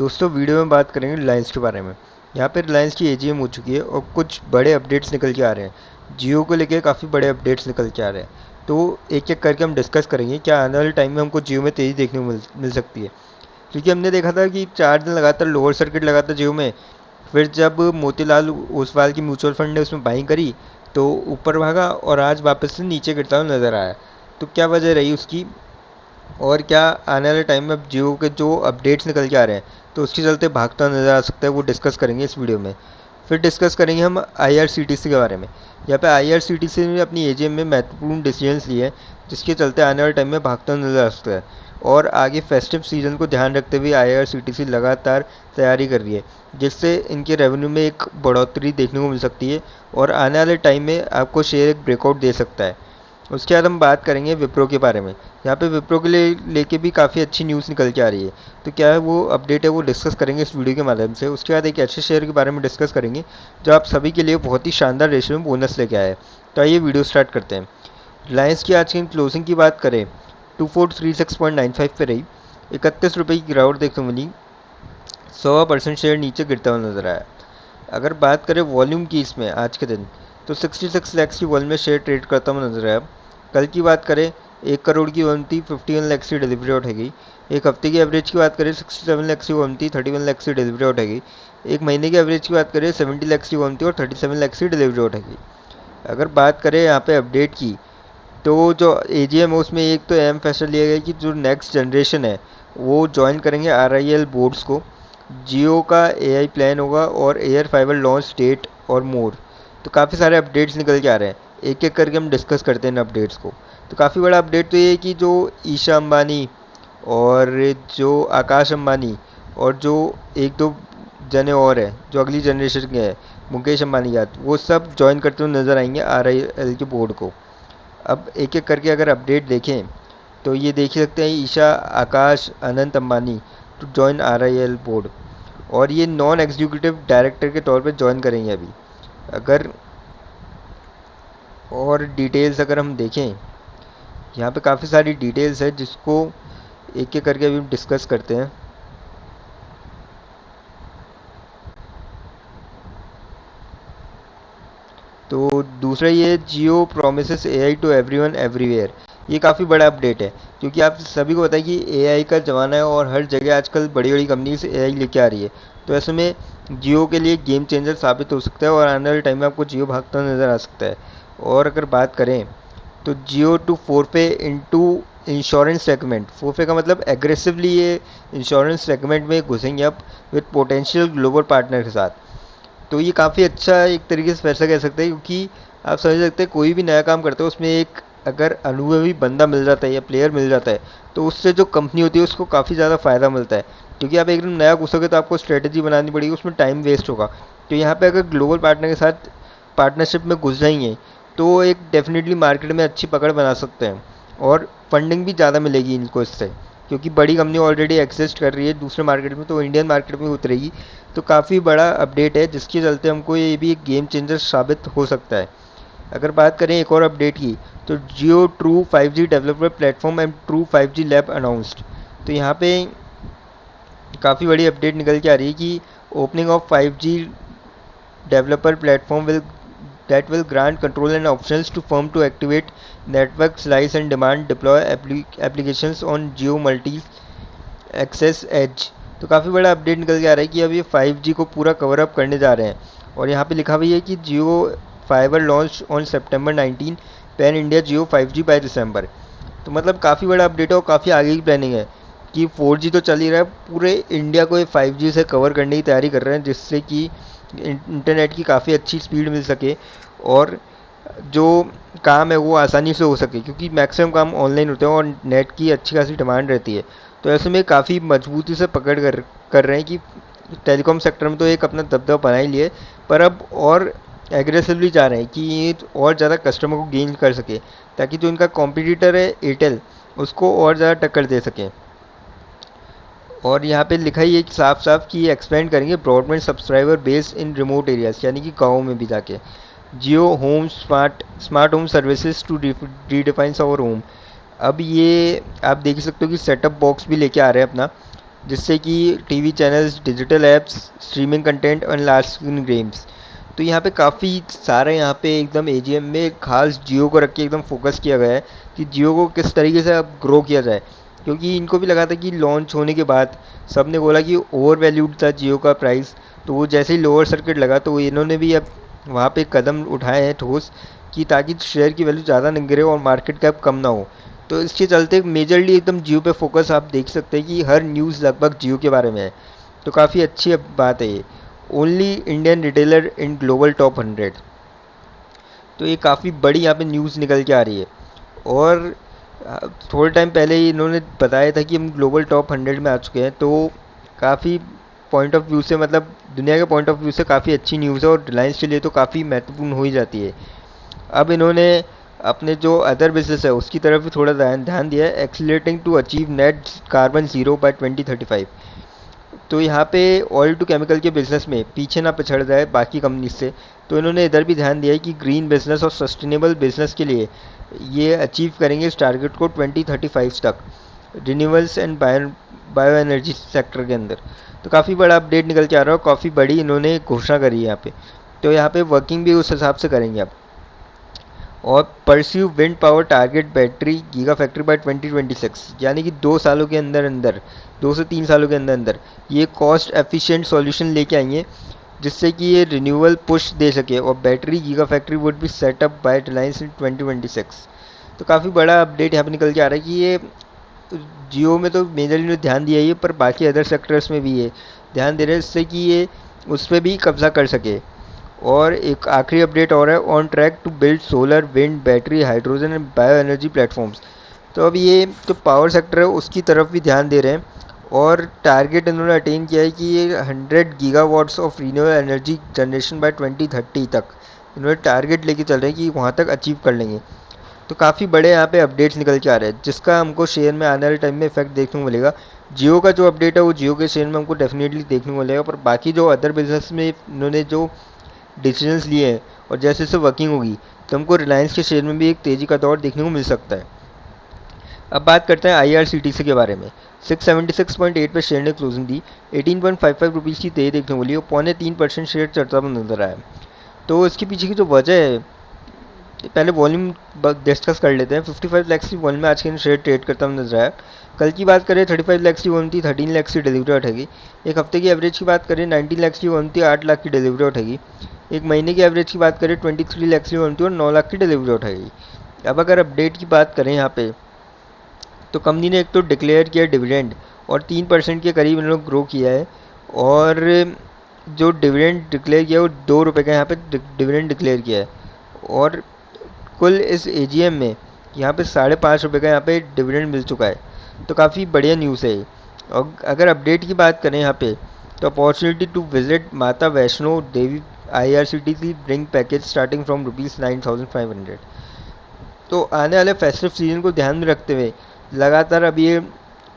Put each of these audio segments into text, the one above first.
दोस्तों वीडियो में बात करेंगे रिलायंस के बारे में। यहाँ पे रिलायंस की एजीएम हो चुकी है और कुछ बड़े अपडेट्स निकल के आ रहे हैं। जियो को लेके काफ़ी बड़े अपडेट्स निकल के आ रहे हैं, तो एक एक करके हम डिस्कस करेंगे क्या आने वाले टाइम में हमको जियो में तेज़ी देखने को मिल सकती है। क्योंकि हमने देखा था कि 4 दिन लगातार लोअर सर्किट लगा था जियो में। फिर जब मोतीलाल ओसवाल की म्यूचुअल फंड ने उसमें बाइंग करी तो ऊपर भागा और आज वापस से नीचे गिरता हुआ नजर आया। तो क्या वजह रही उसकी, और क्या आने वाले टाइम में अब जियो के जो अपडेट्स निकल के आ रहे हैं तो उसके चलते भागता नज़र आ सकता है, वो डिस्कस करेंगे इस वीडियो में। फिर डिस्कस करेंगे हम आईआरसीटीसी के बारे में। यहाँ पे आईआरसीटीसी ने अपनी एजीएम में महत्वपूर्ण डिसीजंस लिए हैं जिसके चलते आने वाले टाइम में भागता नज़र आ सकता है। और आगे फेस्टिव सीजन को ध्यान रखते हुए आईआरसीटीसी लगातार तैयारी कर रही है जिससे इनके रेवेन्यू में एक बढ़ोतरी देखने को मिल सकती है और आने वाले टाइम में आपको शेयर एक ब्रेकआउट दे सकता है। उसके बाद हम बात करेंगे विप्रो के बारे में। यहाँ पे विप्रो के लिए लेके भी काफ़ी अच्छी न्यूज़ निकल के आ रही है, तो क्या है वो अपडेट है वो डिस्कस करेंगे इस वीडियो के माध्यम से। उसके बाद एक ऐसे शेयर के बारे में डिस्कस करेंगे जो आप सभी के लिए बहुत ही शानदार रेशियो में बोनस लेके आए। तो आइए वीडियो स्टार्ट करते हैं। रिलायंस की आज की क्लोजिंग की बात करें 2436.95 पे रही, 31 रुपये की गिरावट देखने को मिली, 100% शेयर नीचे गिरता हुआ नजर आया। अगर बात करें वॉल्यूम की इसमें आज के दिन, तो 66 लैक्स की वॉल्यूम में शेयर ट्रेड करता हुआ नजर आया। कल की बात करें 1 करोड़ की वॉल्यूम थी, 51 लैक्स की डिलीवरी आउट है गई। एक हफ्ते की एवरेज की बात करें 67 लैक्स की वॉल्यूम थी, 31 लैक्स की डिलीवरी आउट है गई। एक महीने की एवरेज की बात करें 70 लैक्स की वॉल्यूम थी और 37 लैक्स की डिलीवरी आउट है गई। अगर बात करें यहाँ पे अपडेट की, तो जो एजीएम है उसमें एक तो अहम फैसला लिया गया कि जो नेक्स्ट जनरेशन है वो ज्वाइन करेंगे आरआईएल बोर्ड्स को। जियो का एआई प्लान होगा और एयर फाइबर लॉन्च डेट और मोर। तो काफ़ी सारे अपडेट्स निकल के आ रहे हैं, एक एक करके हम डिस्कस करते हैं इन अपडेट्स को। तो काफ़ी बड़ा अपडेट तो ये है कि जो ईशा अंबानी और जो आकाश अंबानी और जो एक दो जने और हैं जो अगली जनरेशन के हैं, मुकेश अंबानी याद, वो सब ज्वाइन करते हुए नजर आएंगे आरआईएल के बोर्ड को। अब एक एक करके अगर अपडेट देखें तो ये देख ही सकते हैं Isha, Akash, Anant Ambani to join RIL board, और ये नॉन एग्जीक्यूटिव डायरेक्टर के तौर पे ज्वाइन करेंगे अभी। अगर और डिटेल्स अगर हम देखें, यहाँ पे काफ़ी सारी डिटेल्स है जिसको एक एक करके अभी डिस्कस करते हैं। तो दूसरा ये Jio promises AI to everyone everywhere. ये काफ़ी बड़ा अपडेट है क्योंकि आप सभी को पता है कि एआई का ज़माना है और हर जगह आजकल बड़ी बड़ी कंपनीज एआई लेके आ रही है। तो ऐसे में जियो के लिए गेम चेंजर साबित हो सकता है और आने वाले टाइम में आपको जियो भागता नज़र आ सकता है। और अगर बात करें तो जियो टू फोरपे इनटू इंश्योरेंस सेगमेंट। फोरपे का मतलब एग्रेसिवली ये इंश्योरेंस सेगमेंट में घुसेंगे अब विद पोटेंशियल ग्लोबल पार्टनर के साथ। तो ये काफ़ी अच्छा एक तरीके से फैसला कह सकते हैं क्योंकि आप समझ सकते हैं कोई भी नया काम करते हो उसमें एक अगर अनुभवी बंदा मिल जाता है या प्लेयर मिल जाता है तो उससे जो कंपनी होती है उसको काफ़ी ज़्यादा फ़ायदा मिलता है। क्योंकि आप एकदम नया घुसोगे तो आपको स्ट्रेटेजी बनानी पड़ेगी, उसमें टाइम वेस्ट होगा। तो यहाँ पे अगर ग्लोबल पार्टनर के साथ पार्टनरशिप में घुस जाएंगे तो एक डेफिनेटली मार्केट में अच्छी पकड़ बना सकते हैं और फंडिंग भी ज़्यादा मिलेगी इनको इससे, क्योंकि बड़ी कंपनी ऑलरेडी एग्जिस्ट कर रही है दूसरे मार्केट में, तो इंडियन मार्केट में उतरेगी। तो काफ़ी बड़ा अपडेट है जिसके चलते हमको ये भी एक गेम चेंजर साबित हो सकता है। अगर बात करें एक और अपडेट की, तो Jio true 5G developer platform and true 5G lab announced. तो यहाँ पे काफ़ी बड़ी अपडेट निकल के आ रही है कि opening of 5G developer platform will that will grant control and options to firm to activate network slice and demand deploy applications on Geo multi access edge। तो काफ़ी बड़ा अपडेट निकल के आ रहा है कि अब ये 5G को पूरा कवर अप करने जा रहे हैं। और यहाँ पे लिखा हुआ है कि Jio fiber launch on September 19, pan India Jio 5G by December. तो मतलब काफ़ी बड़ा अपडेट है और काफ़ी आगे की प्लानिंग है कि 4G तो चल ही रहा है, पूरे इंडिया को ये 5G से कवर करने की तैयारी कर रहे हैं जिससे कि इंटरनेट की काफ़ी अच्छी स्पीड मिल सके और जो काम है वो आसानी से हो सके, क्योंकि मैक्सिमम काम ऑनलाइन होते हैं और नेट की अच्छी खासी डिमांड रहती है। तो ऐसे में काफ़ी मजबूती से पकड़ कर रहे हैं कि टेलीकॉम सेक्टर में तो एक अपना दबदबा बना ही लिए, पर अब और एग्रेसिवली जा रहे हैं कि ये और ज़्यादा कस्टमर को गेन कर सके ताकि जो इनका कॉम्पिटिटर है एयरटेल उसको और ज़्यादा टक्कर दे सकें। और यहाँ पे लिखा ही है कि साफ साफ कि ये एक्सपेंड करेंगे broadband subscriber base in remote areas, यानी कि गाँव में भी जाके। Jio home smart home services to redefine our home. अब ये आप देख सकते हो कि सेटअप बॉक्स भी लेके आ रहे हैं अपना, जिससे कि TV channels, digital apps, streaming content और लार्ज स्क्रीन गेम्स। तो यहाँ पे काफ़ी सारे यहाँ पे एकदम एजीएम में खास जियो को रख के एकदम फोकस किया गया है कि जियो को किस तरीके से अब ग्रो किया जाए, क्योंकि इनको भी लगा था कि लॉन्च होने के बाद सब ने बोला कि ओवर वैल्यूड था जियो का प्राइस। तो वो जैसे ही लोअर सर्किट लगा तो इन्होंने भी अब वहाँ पे कदम उठाए हैं ठोस, कि ताकि शेयर की वैल्यू ज़्यादा न गिरे और मार्केट कैप कम ना हो। तो इसके चलते मेजरली एकदम जियो पे फोकस आप देख सकते हैं कि हर न्यूज़ लगभग जियो के बारे में है। तो काफ़ी अच्छी अब बात है ये। Only Indian retailer in global top 100। तो ये काफ़ी बड़ी यहाँ पे न्यूज़ निकल के आ रही है। और थोड़े टाइम पहले ही इन्होंने बताया था कि हम ग्लोबल टॉप 100 में आ चुके हैं। तो काफ़ी पॉइंट ऑफ व्यू से, मतलब दुनिया के पॉइंट ऑफ व्यू से काफ़ी अच्छी न्यूज़ है और रिलायंस के लिए तो काफ़ी महत्वपूर्ण हो ही जाती है। अब इन्होंने अपने जो अदर बिजनेस है उसकी तरफ भी थोड़ा ध्यान ध्यान दिया है, accelerating to achieve net carbon zero by 2035। तो यहाँ पे ऑयल टू केमिकल के बिजनेस में पीछे ना पिछड़ जाए बाकी कंपनीज से, तो इन्होंने इधर भी ध्यान दिया है कि ग्रीन बिजनेस और सस्टेनेबल बिजनेस के लिए ये अचीव करेंगे इस टारगेट को 2035 तक, renewables and bio energy sector के अंदर। तो काफ़ी बड़ा अपडेट निकल के आ रहा है और काफ़ी बड़ी इन्होंने घोषणा करी है यहाँ पे। तो यहाँ पे वर्किंग भी उस हिसाब से करेंगे आप। और pursue wind power target battery giga factory by 2026, यानी कि 2 सालों के अंदर अंदर, 2 से 3 सालों के अंदर अंदर ये कॉस्ट एफिशिएंट सॉल्यूशन लेके आएंगे, जिससे कि ये रिन्यूएबल पुश दे सके। और battery giga factory would be set up by Reliance in 2026। तो काफ़ी बड़ा अपडेट यहाँ पे निकल के आ रहा है कि ये जियो में तो मेजरली ने ध्यान दिया ही है, पर बाकी अदर सेक्टर्स में भी ये ध्यान दे रहे हैं, जिससे कि ये उस पर भी कब्जा कर सके। और एक आखिरी अपडेट और है, on track to build solar, wind, battery, hydrogen and bio energy platforms. तो अब ये जो पावर सेक्टर है उसकी तरफ भी ध्यान दे रहे हैं और टारगेट इन्होंने अटेन किया है कि ये 100 gigawatts of renewable energy generation by 2030 तक इन्होंने टारगेट लेके चल रहे हैं कि वहाँ तक अचीव कर लेंगे। तो काफ़ी बड़े यहाँ पे अपडेट्स निकल के आ रहे हैं, जिसका हमको शेयर में आने वाले टाइम में इफेक्ट देखने को मिलेगा। जियो का जो अपडेट है वो जियो के शेयर में हमको डेफिनेटली देखने को मिलेगा, पर बाकी जो अदर बिजनेस में इन्होंने जो डिसीजंस लिए हैं और जैसे जैसे वर्किंग होगी तो हमको रिलायंस के शेयर में भी एक तेज़ी का दौर देखने को मिल सकता है। अब बात करते हैं आईआरसीटीसी के बारे में। 676.8 पे शेयर ने क्लोजिंग दी, 18.55 रुपीज़ की तेज़ी देखने को मिली और 0.3% शेयर चढ़ता हुआ नजर आया। तो इसके पीछे की जो वजह है, पहले वॉल्यूम डिस्कस कर लेते हैं। 55 लाख की वॉल्यूम में आज के शेयर ट्रेड करता हुआ नजर आया। कल की बात करें 35 लाख की वॉल्यूम थी, 13 लाख की डिलीवरी उठेगी। एक हफ्ते की एवरेज की बात करें 19 लाख की वॉल्यूम थी, 8 लाख की डिलीवरी उठेगी। एक महीने की एवरेज की बात करें 23 लाख की वॉल्यूम थी और 9 लाख की डिलीवरी उठेगी। अब अगर अपडेट की बात करें यहाँ पे, तो कंपनी ने एक तो डिक्लेयर किया डिविडेंड और 3% के करीब इन्होंने ग्रो किया है। और जो डिविडेंड डिक्लेयर किया है वो ₹2 का यहाँ पे डिविडेंड डिक्लेयर किया है। और कुल इस एजीएम में यहाँ पे ₹5.5 का यहाँ पे डिविडेंड मिल चुका है। तो काफ़ी बढ़िया न्यूज़ है ये। और अगर अपडेट की बात करें यहाँ पे, तो opportunity to visit Mata Vaishno Devi IRCTC bring package starting from ₹9,500। तो आने वाले फेस्टिव सीजन को ध्यान में रखते हुए लगातार अब ये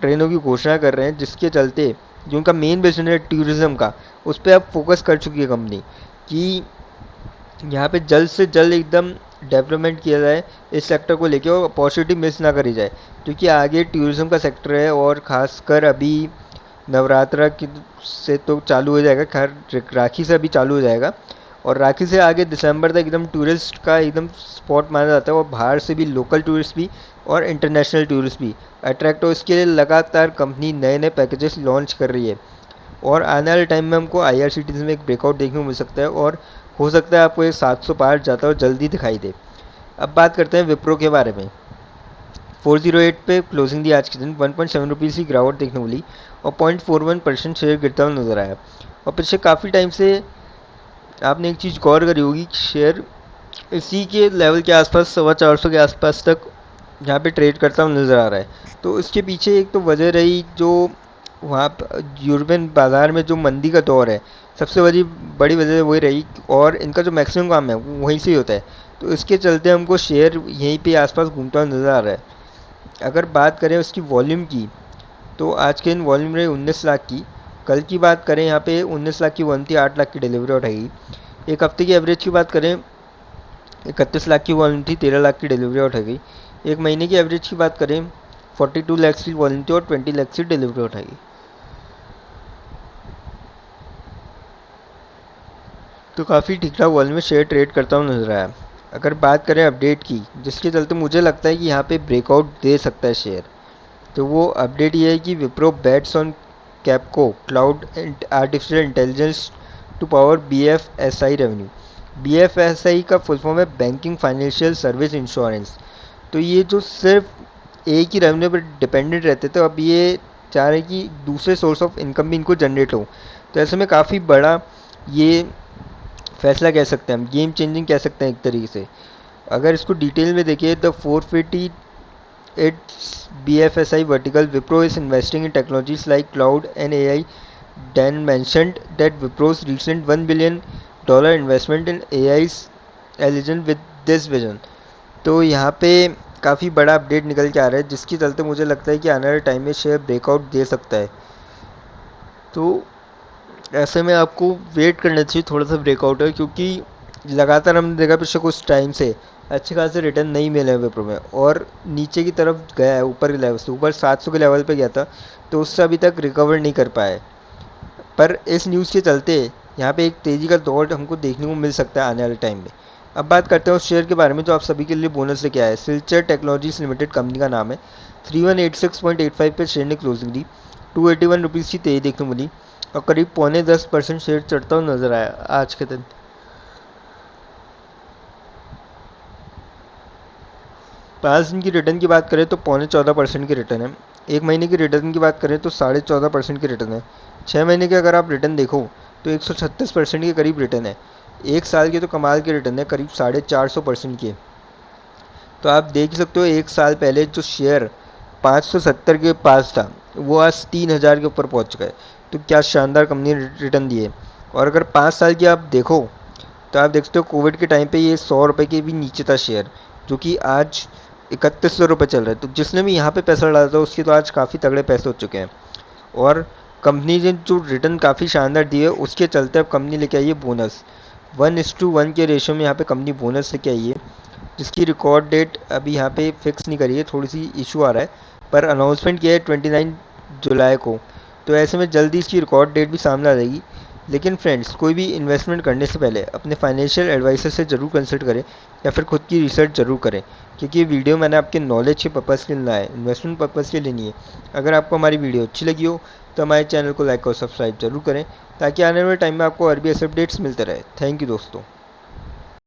ट्रेनों की घोषणा कर रहे हैं, जिसके चलते जो उनका मेन बिजनेस है टूरिज्म का, उस पर अब फोकस कर चुकी है कंपनी कि यहाँ पे जल्द से जल्द एकदम डेवलपमेंट किया जाए इस सेक्टर को लेके और अपॉर्चुनिटी मिस ना करी जाए, क्योंकि आगे टूरिज्म का सेक्टर है। और ख़ासकर अभी नवरात्रा की से तो चालू हो जाएगा, खैर राखी से अभी चालू हो जाएगा और राखी से आगे दिसंबर तक एकदम टूरिस्ट का एकदम स्पॉट माना जाता है और बाहर से भी लोकल टूरिस्ट भी और इंटरनेशनल टूरिस्ट भी अट्रैक्ट हो। इसके लिए लगातार कंपनी नए नए पैकेजेस लॉन्च कर रही है और आने वाले टाइम में हमको आईआरसीटीसी में एक ब्रेकआउट देखने को मिल सकता है और हो सकता है आपको ये 700 पार जाता है और जल्दी दिखाई दे। अब बात करते हैं विप्रो के बारे में। 408 पे क्लोजिंग दी आज के दिन, 1.7 रुपीज़ की गिरावट देखने को मिली और 0.41% शेयर गिरता हुआ नजर आया। और पिछले काफ़ी टाइम से आपने एक चीज़ गौर करी होगी कि शेयर इसी के लेवल के आसपास 450 के आसपास तक यहाँ पे ट्रेड करता हुआ नज़र आ रहा है। तो इसके पीछे एक तो वजह रही जो वहाँ यूरोपियन बाज़ार में जो मंदी का दौर है, सबसे बड़ी वजह वही रही और इनका जो मैक्सिमम काम है वो वहीं से ही होता है। तो इसके चलते हमको शेयर यहीं पे आसपास घूमता हुआ नज़र आ रहा है। अगर बात करें उसकी वॉल्यूम की, तो आज के दिन वॉल्यूम रही 19 लाख की। कल की बात करें यहाँ पे 19 लाख की वॉल्यूम थी, 8 लाख की डिलीवरी उठाई। एक हफ्ते की एवरेज की बात करें 31 लाख की वॉल्यूम थी, 13 लाख की डिलीवरी उठाई गई। एक महीने की एवरेज की बात करें 42 लाख की वॉल्यूम थी और 20 लाख की डिलीवरी उठाई गई। तो काफ़ी ठीक ठाक वॉल्यूम में शेयर ट्रेड करता हुआ नजर आया। अगर बात करें अपडेट की, जिसके चलते मुझे लगता है कि यहाँ पे ब्रेकआउट दे सकता है शेयर, तो वो अपडेट ये है कि Wipro bets on Capco cloud and artificial intelligence to power BFSI revenue. BFSI का फुल फॉर्म है बैंकिंग फाइनेंशियल सर्विस इंश्योरेंस। तो ये जो सिर्फ एक ही रेवेन्यू पर डिपेंडेंट रहते थे, अब ये चाह रहे हैं कि दूसरे सोर्स ऑफ इनकम भी इनको जनरेट हो। तो ऐसे में काफ़ी बड़ा ये फैसला कह सकते हैं हम, गेम चेंजिंग कह सकते हैं एक तरीके से। अगर इसको डिटेल में देखिए, the 450 its BFSI vertical, Wipro is investing in technologies like cloud and AI. Dan mentioned that Wipro's recent $1 billion investment in AI is aligned with this vision. तो यहाँ पे काफ़ी बड़ा अपडेट निकल के आ रहा है, जिसके चलते मुझे लगता है कि आने वाले टाइम में शेयर ब्रेकआउट दे सकता है। तो ऐसे में आपको वेट करना चाहिए थोड़ा सा ब्रेकआउट है, क्योंकि लगातार हमने देखा पिछले कुछ टाइम से अच्छे खासे रिटर्न नहीं मिले हैं विप्रो में, और नीचे की तरफ गया है, ऊपर के लेवल से ऊपर 700 के लेवल पे गया था, तो उससे अभी तक रिकवर नहीं कर पाया है। पर इस न्यूज़ के चलते यहाँ पे एक तेज़ी का दौर हमको देखने को मिल सकता है आने वाले टाइम में। अब बात करते हैं उस शेयर के बारे में जो आप सभी के लिए बोनस लेके आया है। सिल्चर टेक्नोलॉजीज लिमिटेड कंपनी का नाम है। 3186.85 पे शेयर ने क्लोजिंग दी। 281 रुपीज़ की तेज़ी देखने को मिली और करीब 9.5% शेयर चढ़ता हुआ नजर आया आज के दिन। 5 दिन की रिटर्न की बात करें तो 14.25% की रिटर्न है। एक महीने की रिटर्न की बात करें तो 14.5% की रिटर्न है। 6 महीने के अगर आप रिटर्न देखो तो 136% के करीब रिटर्न है। एक साल की तो कमाल की रिटर्न है, करीब 450% की। तो आप देख सकते हो एक साल पहले जो शेयर 570 के पास था, वो आज 3000 के ऊपर पहुंच चुका है। तो क्या शानदार कंपनी ने रिटर्न दिए। और अगर 5 साल की आप देखो तो आप देख सकते हो कोविड के टाइम पे ये 100 रुपये के भी नीचे था शेयर, जो कि आज 3100 रुपये चल रहा है। तो जिसने भी यहाँ पे पैसा डाला था उसके तो आज काफ़ी तगड़े पैसे हो चुके हैं। और कंपनी ने जो रिटर्न काफ़ी शानदार दिए, उसके चलते अब कंपनी लेके आई है बोनस। 1:1 के रेशो में यहाँ पे कंपनी बोनस लेके आई है, जिसकी रिकॉर्ड डेट अभी यहाँ पे फिक्स नहीं करी है, थोड़ी सी इशू आ रहा है, पर अनाउंसमेंट किया है 29 जुलाई को। तो ऐसे में जल्दी इसकी रिकॉर्ड डेट भी सामने आ जाएगी। लेकिन फ्रेंड्स, कोई भी इन्वेस्टमेंट करने से पहले अपने फाइनेंशियल एडवाइजर से ज़रूर कंसल्ट करें, या फिर खुद की रिसर्च ज़रूर करें, क्योंकि ये वीडियो मैंने आपके नॉलेज के पर्पज़ के लिए लाया है, इन्वेस्टमेंट पर्पज़ के लिए नहीं है। अगर आपको हमारी वीडियो अच्छी लगी हो तो हमारे चैनल को लाइक और सब्सक्राइब जरूर करें, ताकि आने वाले टाइम में आपको और भी ऐसे अपडेट्स मिलते रहे। थैंक यू दोस्तों।